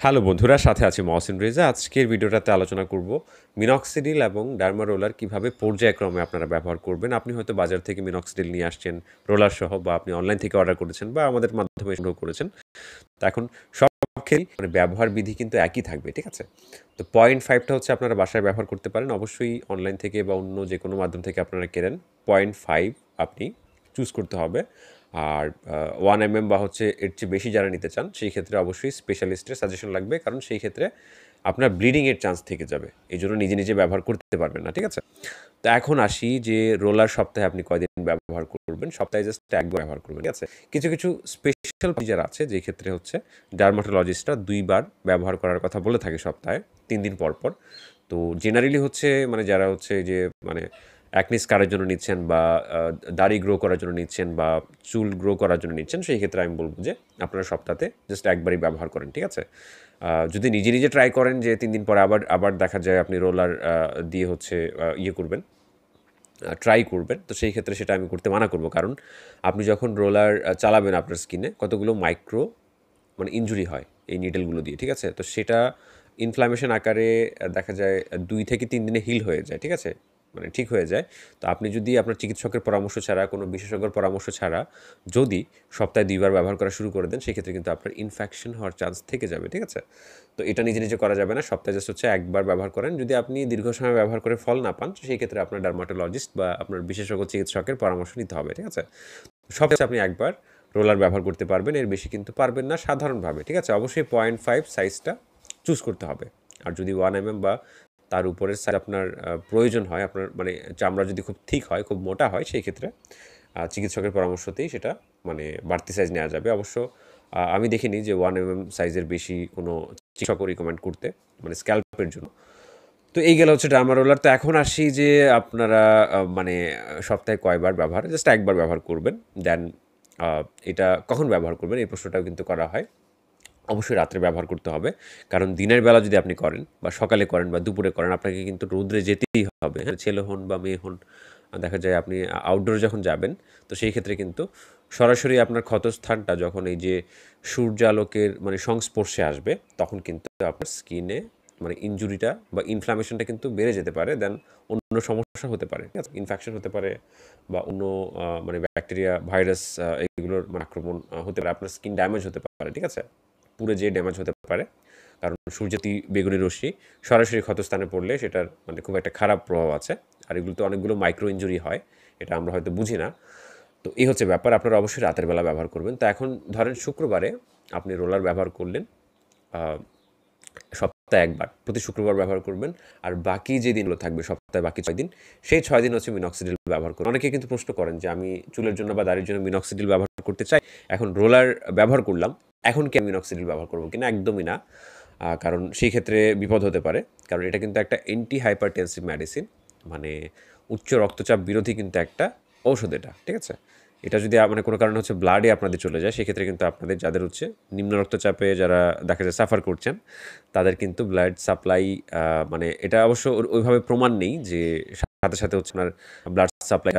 Hello বন্ধুরা, সাথে আছি মহসিন রেজা। আজকের ভিডিওটাতে আলোচনা করব মিনক্সিডিল এবং ডার্মা রোলার কীভাবে পর্যায়ক্রমে আপনারা ব্যবহার করবেন। আপনি হয়তো বাজার থেকে মিনক্সিডিল নিয়ে আসছেন রোলার সহ, বা আপনি অনলাইন থেকে অর্ডার করেছেন, বা আমাদের মাধ্যমে সংগ্রহ করেছেন। তো এখন সব ক্ষেত্রেই ব্যবহার বিধি কিন্তু একই থাকবে, ঠিক আছে? তো 0.5টা হচ্ছে আপনারা বাসায় ব্যবহার করতে পারেন। অবশ্যই অনলাইন থেকে বা অন্য যে কোনো মাধ্যম থেকে আপনারা কেনেন, 0.5 আপনি চুজ করতে হবে। আর 1 mm বা হচ্ছে এর চেয়ে বেশি যারা নিতে চান, সেই ক্ষেত্রে অবশ্যই স্পেশালিস্টের সাজেশন লাগবে, কারণ সেই ক্ষেত্রে আপনার ব্লিডিংয়ের চান্স থেকে যাবে। এই জন্য নিজে নিজে ব্যবহার করতে পারবেন না, ঠিক আছে? তো এখন আসি যে রোলার সপ্তাহে আপনি কয়দিন ব্যবহার করবেন। সপ্তাহে জাস্ট একবার ব্যবহার করবেন, ঠিক আছে? কিছু কিছু স্পেশাল ফিচার আছে যে ক্ষেত্রে হচ্ছে ডার্মাটোলজিস্টরা 2বার ব্যবহার করার কথা বলে থাকে সপ্তাহে, 3 দিন পর পর। তো জেনারেলি হচ্ছে যারা হচ্ছে যে মানে অ্যাকনি স্কারের জন্য নিচ্ছেন, বা দাড়ি গ্রো করার জন্য নিচ্ছেন, বা চুল গ্রো করার জন্য নিচ্ছেন, সেই ক্ষেত্রে আমি বলব যে আপনারা সপ্তাহে জাস্ট একবারই ব্যবহার করেন, ঠিক আছে? যদি নিজে নিজে ট্রাই করেন যে 3 দিন পরে আবার আবার দেখা যায় আপনি রোলার দিয়ে হচ্ছে ইয়ে করবেন, ট্রাই করবেন, তো সেই ক্ষেত্রে সেটা আমি করতে মানা করব। কারণ আপনি যখন রোলার চালাবেন আপনার স্কিনে, কতগুলো মাইক্রো ইনজুরি হয় এই নিডলগুলো দিয়ে, ঠিক আছে? তো সেটা ইনফ্লামেশন আকারে দেখা যায় 2 থেকে 3 দিনে হিল হয়ে যায়, ঠিক আছে? ঠিক হয়ে যায়। তো আপনি যদি আপনার চিকিৎসকের পরামর্শ ছাড়া, কোনো বিশেষজ্ঞের পরামর্শ ছাড়া যদি সপ্তাহে 2বার ব্যবহার করা শুরু করে দেন, সেক্ষেত্রে কিন্তু আপনার ইনফেকশন হওয়ার চান্স থেকে যাবে, ঠিক আছে? তো এটা নিজে নিজে করা যাবে না। সপ্তাহে জাস্ট হচ্ছে একবার ব্যবহার করেন। যদি আপনি দীর্ঘ সময় ব্যবহার করে ফল না পান, সেই ক্ষেত্রে আপনার ডার্মাটোলজিস্ট বা আপনার বিশেষজ্ঞ চিকিৎসকের পরামর্শ নিতে হবে, ঠিক আছে? সপ্তাহে আপনি একবার রোলার ব্যবহার করতে পারবেন, এর বেশি কিন্তু পারবেন না সাধারণভাবে, ঠিক আছে? অবশ্যই 0.5 সাইজটা চুজ করতে হবে। আর যদি 1 mm বা তার উপরের সাইজ আপনার প্রয়োজন হয়, আপনার চামড়া যদি খুব থিক হয়, খুব মোটা হয়, সেই ক্ষেত্রে চিকিৎসকের পরামর্শতেই সেটা বাড়তি সাইজ নেওয়া যাবে। অবশ্য আমি দেখিনি যে 1 mm সাইজের বেশি কোনো চিকিৎসকও রিকমেন্ড করতে, স্ক্যাল্পের জন্য। তো এই গেল হচ্ছে ডার্মা রোলার। তো এখন আসি যে আপনারা সপ্তাহে কয়বার ব্যবহার? জাস্ট একবার ব্যবহার করবেন। দেন এটা কখন ব্যবহার করবেন, এই প্রশ্নটাও কিন্তু করা হয়। অবশ্যই রাত্রে ব্যবহার করতে হবে। কারণ দিনের বেলা যদি আপনি করেন, বা সকালে করেন, বা দুপুরে করেন, আপনাকে কিন্তু রৌদ্রে যেতেই হবে, হ্যাঁ? ছেলে হন বা মেয়ে হন, দেখা যায় আপনি আউটডোরে যখন যাবেন, তো সেই ক্ষেত্রে কিন্তু সরাসরি আপনার ক্ষতস্থানটা যখন এই যে সূর্যালোকের সংস্পর্শে আসবে, তখন কিন্তু আপনার স্কিনে ইনজুরিটা বা ইনফ্লামেশনটা কিন্তু বেড়ে যেতে পারে। দেন অন্য সমস্যা হতে পারে, ঠিক আছে? ইনফেকশন হতে পারে, বা অন্য ব্যাকটেরিয়া, ভাইরাস এগুলোর আক্রমণ হতে পারে। আপনার স্কিন ড্যামেজ হতে পারে, ঠিক আছে? পুড়ে যেয়ে ড্যামেজ হতে পারে। কারণ সূর্যের বেগুনি রশ্মি সরাসরি ক্ষতস্থানে পড়লে সেটার খুব একটা খারাপ প্রভাব আছে। আর এগুলোতে অনেকগুলো মাইক্রো ইনজুরি হয়, এটা আমরা হয়তো বুঝি না। তো এই হচ্ছে ব্যাপার। আপনারা অবশ্যই রাতের বেলা ব্যবহার করবেন। তো এখন ধরেন শুক্রবারে আপনি রোলার ব্যবহার করলেন, সপ্তাহে একবার, প্রতি শুক্রবার ব্যবহার করবেন। আর বাকি যে দিনগুলো থাকবে সপ্তাহে, বাকি 6 দিন, সেই 6 দিন হচ্ছে মিনক্সিডিল ব্যবহার করুন। অনেকে কিন্তু প্রশ্ন করেন যে আমি চুলের জন্য বা দাড়ির জন্য মিনক্সিডিল ব্যবহার করতে চাই, এখন রোলার ব্যবহার করলাম, এখন কি আমি মিনক্সিডিল ব্যবহার করবো কিনা? একদমই না। কারণ সেই ক্ষেত্রে বিপদ হতে পারে। কারণ এটা কিন্তু একটা অ্যান্টি হাইপারটেনসিভ মেডিসিন, মানে উচ্চ রক্তচাপ বিরোধী কিন্তু একটা ঔষধ এটা, ঠিক আছে? এটা যদি কোনো কারণে হচ্ছে ব্লাডে আপনাদের চলে যায়, সেক্ষেত্রে কিন্তু আপনাদের, যাদের হচ্ছে নিম্ন রক্তচাপে যারা দেখা যায় সাফার করছেন, তাদের কিন্তু ব্লাড সাপ্লাই এটা অবশ্য ওইভাবে প্রমাণ নেই যে সাথে সাথে হচ্ছে আপনার ব্লাড সাপ্লাই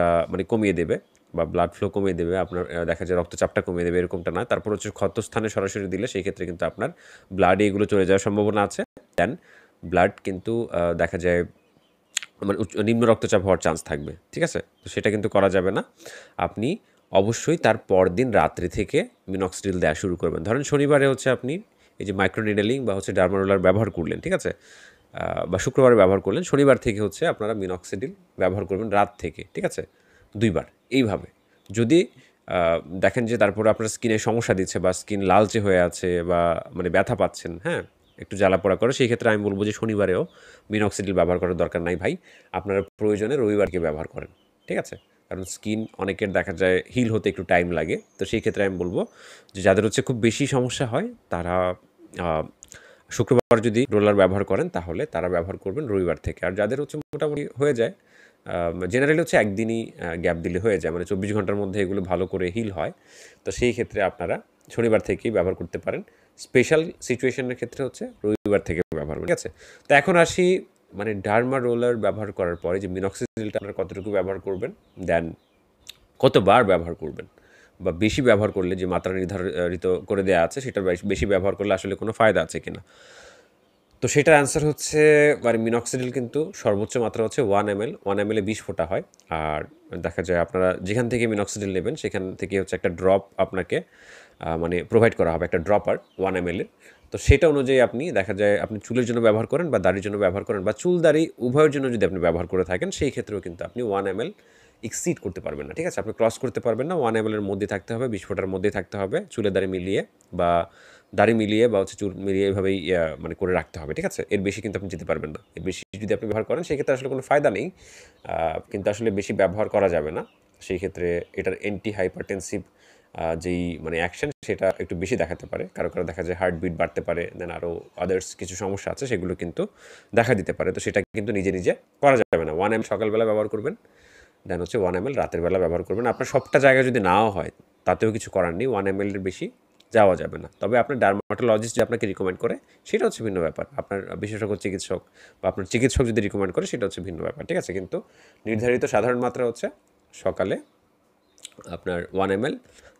কমিয়ে দেবে, বা ব্লাড ফ্লো কমিয়ে দেবে, আপনার দেখা যায় রক্তচাপটা কমিয়ে দেবে, এরকমটা না। তারপর হচ্ছে ক্ষতস্থানে সরাসরি দিলে সেই ক্ষেত্রে কিন্তু আপনার ব্লাডে এগুলো চলে যাওয়ার সম্ভাবনা আছে। দেন ব্লাড কিন্তু দেখা যায় নিম্ন রক্তচাপ হওয়ার চান্স থাকবে, ঠিক আছে? তো সেটা কিন্তু করা যাবে না। আপনি অবশ্যই তার পরদিন রাত্রি থেকে মিনক্সিডিল দেওয়া শুরু করবেন। ধরেন শনিবারে হচ্ছে আপনি এই যে মাইক্রোনিডেলিং বা হচ্ছে ডার্মা রোলার ব্যবহার করলেন, ঠিক আছে? বা শুক্রবারে ব্যবহার করলেন, শনিবার থেকে হচ্ছে আপনারা মিনক্সিডিল ব্যবহার করবেন রাত থেকে, ঠিক আছে? 2বার এইভাবে। যদি দেখেন যে তারপরে আপনার স্কিনে সমস্যা দিচ্ছে, বা স্কিন লালচে হয়ে আছে, বা ব্যথা পাচ্ছেন, হ্যাঁ? একটু জ্বালাপোড়া করে, সেই ক্ষেত্রে আমি বলব যে শনিবারেও মিনক্সিডিল ব্যবহার করার দরকার নাই ভাই। আপনারা প্রয়োজনে রবিবারকে ব্যবহার করেন, ঠিক আছে? কারণ স্কিন অনেকের দেখা যায় হিল হতে একটু টাইম লাগে। তো সেই ক্ষেত্রে আমি বলব যে যাদের হচ্ছে খুব বেশি সমস্যা হয়, তারা শুক্রবার যদি রোলার ব্যবহার করেন, তাহলে তারা ব্যবহার করবেন রবিবার থেকে। আর যাদের হচ্ছে মোটামুটি হয়ে যায়, জেনারেলি হচ্ছে একদিনই গ্যাপ দিলে হয়ে যায়, 24 ঘন্টার মধ্যে এগুলো ভালো করে হিল হয়। তো সেই ক্ষেত্রে আপনারা শনিবার থেকেই ব্যবহার করতে পারেন। স্পেশাল সিচুয়েশনের ক্ষেত্রে হচ্ছে রবিবার থেকে ব্যবহার করবেন, ঠিক আছে? তো এখন আসি ডার্মা রোলার ব্যবহার করার পরে যে মিনক্সিডিলটা আপনারা কতটুকু ব্যবহার করবেন, দেন কতবার ব্যবহার করবেন, বা বেশি ব্যবহার করলে যে মাত্রা নির্ধারিত করে দেওয়া আছে সেটার বেশি ব্যবহার করলে আসলে কোনো ফায়দা আছে কিনা। তো সেটার অ্যান্সার হচ্ছে মানে মিনক্সিডিল কিন্তু সর্বোচ্চ মাত্রা হচ্ছে 1 ml, 1 ml 20 ফোঁটা হয়। আর দেখা যায় আপনারা যেখান থেকে মিনক্সিডিল নেবেন সেখান থেকে হচ্ছে একটা ড্রপ আপনাকে মানে প্রোভাইড করা হবে, একটা ড্রপার 1 ml এর। তো সেটা অনুযায়ী আপনি দেখা যায় আপনি চুলের জন্য ব্যবহার করেন বা দাড়ির জন্য ব্যবহার করেন বা চুল দাড়ি উভয়ের জন্য যদি আপনি ব্যবহার করে থাকেন সেই ক্ষেত্রেও কিন্তু আপনি 1 ml এক্সিড করতে পারবেন না, ঠিক আছে? আপনি ক্রস করতে পারবেন না, 1 ml এর মধ্যে থাকতে হবে, 20 ফোঁটার মধ্যেই থাকতে হবে, চুলের দাড়ি মিলিয়ে বা দাড়ি মিলিয়ে বা হচ্ছে চুল মিলিয়ে এভাবেই মানে করে রাখতে হবে, ঠিক আছে? এর বেশি কিন্তু আপনি যেতে পারবেন না। এর বেশি যদি আপনি ব্যবহার করেন সেক্ষেত্রে আসলে কোনো ফায়দা নেই, কিন্তু আসলে বেশি ব্যবহার করা যাবে না। সেই ক্ষেত্রে এটার অ্যান্টি হাইপারটেনসিভ যেই মানে অ্যাকশন সেটা একটু বেশি দেখাতে পারে, কারো কারো দেখা যায় হার্টবিট বাড়তে পারে, দেন আরও আদার্স কিছু সমস্যা আছে সেগুলো কিন্তু দেখা দিতে পারে। তো সেটা কিন্তু নিজে নিজে করা যাবে না। 1 ml সকালবেলা ব্যবহার করবেন, দেন হচ্ছে 1 ml রাতের বেলা ব্যবহার করবেন। আপনার সবটা জায়গায় যদি নাও হয় তাতেও কিছু করার নেই, 1 ml এর বেশি যাওয়া যাবে না। তবে আপনার ডার্মাটোলজিস্ট যে আপনাকে রিকমেন্ড করে সেটা হচ্ছে ভিন্ন ব্যাপার। আপনার বিশেষজ্ঞ চিকিৎসক বা আপনার চিকিৎসক যদি রিকমেন্ড করে সেটা হচ্ছে ভিন্ন ব্যাপার, ঠিক আছে? কিন্তু নির্ধারিত সাধারণ মাত্রা হচ্ছে সকালে আপনার 1 ml,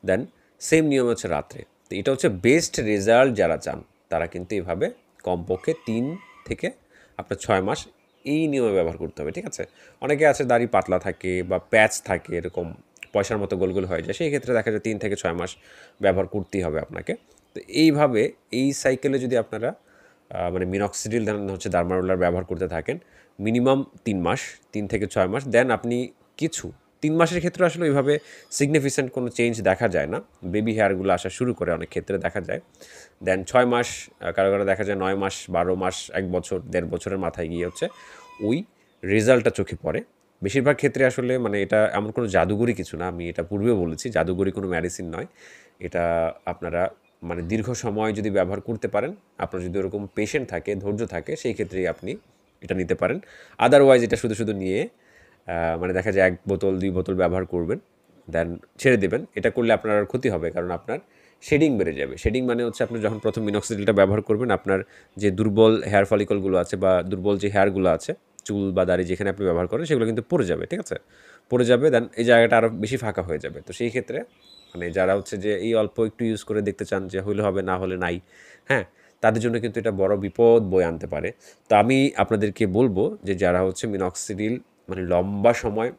দেন সেম নিয়ম হচ্ছে রাত্রে। তো এটা হচ্ছে বেস্ট রেজাল্ট যারা চান তারা কিন্তু এভাবে কমপক্ষে 3 থেকে আপনার 6 মাস এই নিয়মে ব্যবহার করতে হবে, ঠিক আছে? অনেকে আছে দাড়ি পাতলা থাকে বা প্যাচ থাকে, এরকম পয়সার মতো গোল গোল হয়ে যায়, সেই ক্ষেত্রে দেখা যায় 3 থেকে 6 মাস ব্যবহার করতেই হবে আপনাকে। তো এইভাবে এই সাইকেলে যদি আপনারা মানে মিনক্সিডিল দেন হচ্ছে ডার্মারোলার ব্যবহার করতে থাকেন মিনিমাম 3 মাস, 3 থেকে 6 মাস, দেন আপনি কিছু 3 মাসের ক্ষেত্রে আসলে ওইভাবে সিগনিফিকেন্ট কোনো চেঞ্জ দেখা যায় না, বেবি হেয়ারগুলো আসা শুরু করে অনেক ক্ষেত্রে দেখা যায়। দেন 6 মাস, কারো কারো দেখা যায় 9 মাস, 12 মাস, 1 বছর, 1.5 বছরের মাথায় গিয়ে হচ্ছে ওই রেজাল্টটা চোখে পড়ে। বেশিরভাগ ক্ষেত্রে আসলে মানে এটা এমন কোনো জাদুঘরি কিছু না, আমি এটা পূর্বেও বলেছি, জাদুঘরি কোনো মেডিসিন নয়। এটা আপনারা মানে দীর্ঘ সময় যদি ব্যবহার করতে পারেন, আপনার যদি ওরকম পেশেন্ট থাকে, ধৈর্য থাকে, সেই ক্ষেত্রেই আপনি এটা নিতে পারেন। আদারওয়াইজ এটা শুধু শুধু নিয়ে মানে দেখা যায় 1 বোতল 2 বোতল ব্যবহার করবেন, দেন ছেড়ে দেবেন। এটা করলে আপনার আর ক্ষতি হবে, কারণ আপনার শেডিং বেড়ে যাবে। শেডিং মানে হচ্ছে আপনি যখন প্রথম মিনক্সিডিলটা ব্যবহার করবেন আপনার যে দুর্বল হেয়ার ফলিকলগুলো আছে বা দুর্বল যে হেয়ারগুলো আছে চুল বা দাড়ি যেখানে আপনি ব্যবহার করেন সেগুলো কিন্তু পড়ে যাবে, ঠিক আছে? পড়ে যাবে, দেন এই জায়গাটা আরও বেশি ফাঁকা হয়ে যাবে। তো সেই ক্ষেত্রে মানে যারা হচ্ছে যে এই অল্প একটু ইউজ করে দেখতে চান যে হইলে হবে না হলে নাই, হ্যাঁ, তাদের জন্য কিন্তু এটা বড় বিপদ বয়ে আনতে পারে। তো আমি আপনাদেরকে বলবো যে যারা হচ্ছে মিনক্সিডিল মানে লম্বা সময়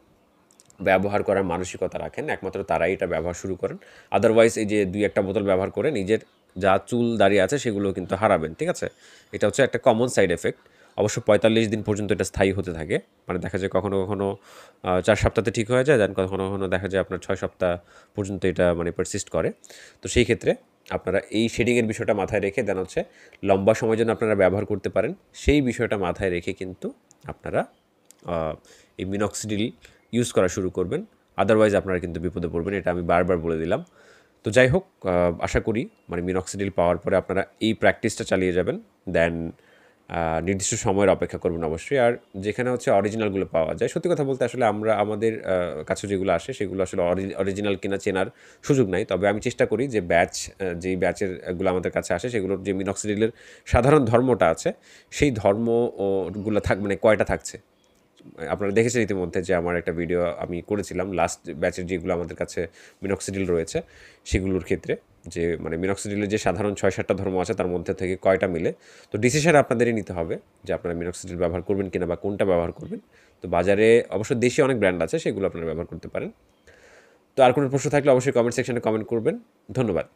ব্যবহার করার মানসিকতা রাখেন একমাত্র তারাই এটা ব্যবহার শুরু করেন। আদারওয়াইজ এই যে 2-1টা বোতল ব্যবহার করে নিজের যা চুল দাড়ি আছে সেগুলো কিন্তু হারাবেন, ঠিক আছে? এটা হচ্ছে একটা কমন সাইড এফেক্ট। অবশ্য 45 দিন পর্যন্ত এটা স্থায়ী হতে থাকে। মানে দেখা যায় কখনো কখনো 4 সপ্তাহে ঠিক হয়ে যায়, দেন কখনো কখনো দেখা যায় আপনার 6 সপ্তাহ পর্যন্ত এটা মানে পারসিস্ট করে। তো সেই ক্ষেত্রে আপনারা এই শেডিংয়ের বিষয়টা মাথায় রেখে দেন হচ্ছে লম্বা সময়ের জন্য আপনারা ব্যবহার করতে পারেন, সেই বিষয়টা মাথায় রেখে কিন্তু আপনারা এই মিনক্সিডিল ইউজ করা শুরু করবেন। আদারওয়াইজ আপনারা কিন্তু বিপদে পড়বেন, এটা আমি বারবার বলে দিলাম। তো যাই হোক, আশা করি মানে মিনক্সিডিল পাওয়ার পরে আপনারা এই প্র্যাকটিসটা চালিয়ে যাবেন, দেন নির্দিষ্ট সময়ের অপেক্ষা করবেন অবশ্যই। আর যেখানে হচ্ছে অরিজিনালগুলো পাওয়া যায়, সত্যি কথা বলতে আসলে আমরা আমাদের কাছে যেগুলো আসে সেগুলো আসলে অরিজিনাল কিনা চেনার সুযোগ নাই। তবে আমি চেষ্টা করি যে যেই ব্যাচের গুলো আমাদের কাছে আসে সেগুলোর যে মিনক্সিডিলের সাধারণ ধর্মটা আছে সেই ধর্ম ওগুলো মানে কয়টা থাকছে আপনারা দেখেছেন ইতিমধ্যে যে আমার একটা ভিডিও আমি করেছিলাম লাস্ট ব্যাচের যেগুলো আমাদের কাছে মিনক্সিডিল রয়েছে সেগুলোর ক্ষেত্রে, যে মানে মিনক্সিডিলের যে সাধারণ 6-7টা ধর্ম আছে তার মধ্যে থেকে কয়টা মিলে। তো ডিসিশন আপনাদেরই নিতে হবে যে আপনারা মিনক্সিডিল ব্যবহার করবেন কিনা বা কোনটা ব্যবহার করবেন। তো বাজারে অবশ্য দেশি অনেক ব্র্যান্ড আছে, সেগুলো আপনারা ব্যবহার করতে পারেন। তো আর কোনো প্রশ্ন থাকলে অবশ্যই কমেন্ট সেকশনে কমেন্ট করবেন। ধন্যবাদ।